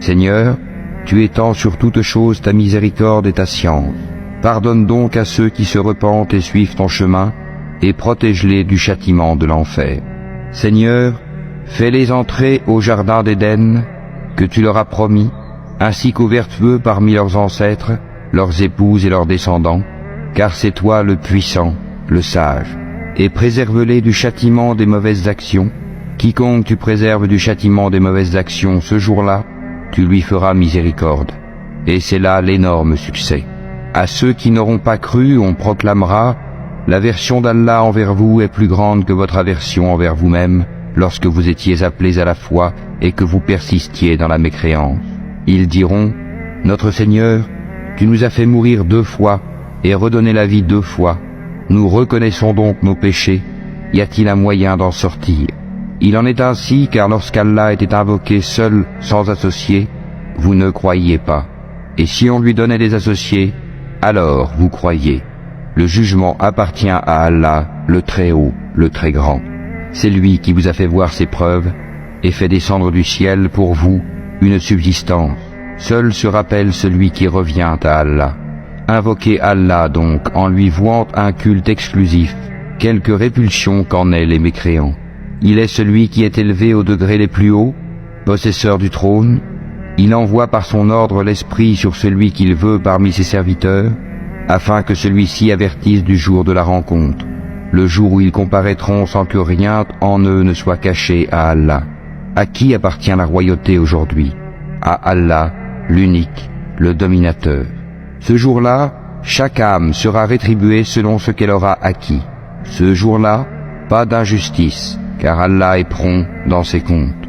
Seigneur, tu étends sur toute chose ta miséricorde et ta science. Pardonne donc à ceux qui se repentent et suivent ton chemin, et protège-les du châtiment de l'enfer. Seigneur, fais-les entrer au jardin d'Éden, que tu leur as promis, ainsi qu'aux vertueux parmi leurs ancêtres, leurs épouses et leurs descendants, car c'est toi le puissant, le sage. Et préserve-les du châtiment des mauvaises actions. Quiconque tu préserves du châtiment des mauvaises actions ce jour-là, tu lui feras miséricorde. Et c'est là l'énorme succès. À ceux qui n'auront pas cru, on proclamera: l'aversion d'Allah envers vous est plus grande que votre aversion envers vous-même, lorsque vous étiez appelés à la foi et que vous persistiez dans la mécréance. Ils diront: notre Seigneur, tu nous as fait mourir 2 fois et redonner la vie 2 fois. Nous reconnaissons donc nos péchés. Y a-t-il un moyen d'en sortir? Il en est ainsi, car lorsqu'Allah était invoqué seul, sans associé, vous ne croyiez pas. Et si on lui donnait des associés, alors vous croyez. Le jugement appartient à Allah, le Très-Haut, le Très-Grand. C'est lui qui vous a fait voir ses preuves et fait descendre du ciel pour vous une subsistance. Seul se rappelle celui qui revient à Allah. Invoquez Allah donc en lui vouant un culte exclusif, quelque répulsion qu'en aient les mécréants. Il est celui qui est élevé aux degrés les plus hauts, possesseur du trône. Il envoie par son ordre l'esprit sur celui qu'il veut parmi ses serviteurs, afin que celui-ci avertisse du jour de la rencontre, le jour où ils comparaîtront sans que rien en eux ne soit caché à Allah. À qui appartient la royauté aujourd'hui? À Allah, l'unique, le dominateur. Ce jour-là, chaque âme sera rétribuée selon ce qu'elle aura acquis. Ce jour-là, pas d'injustice, car Allah est prompt dans ses comptes.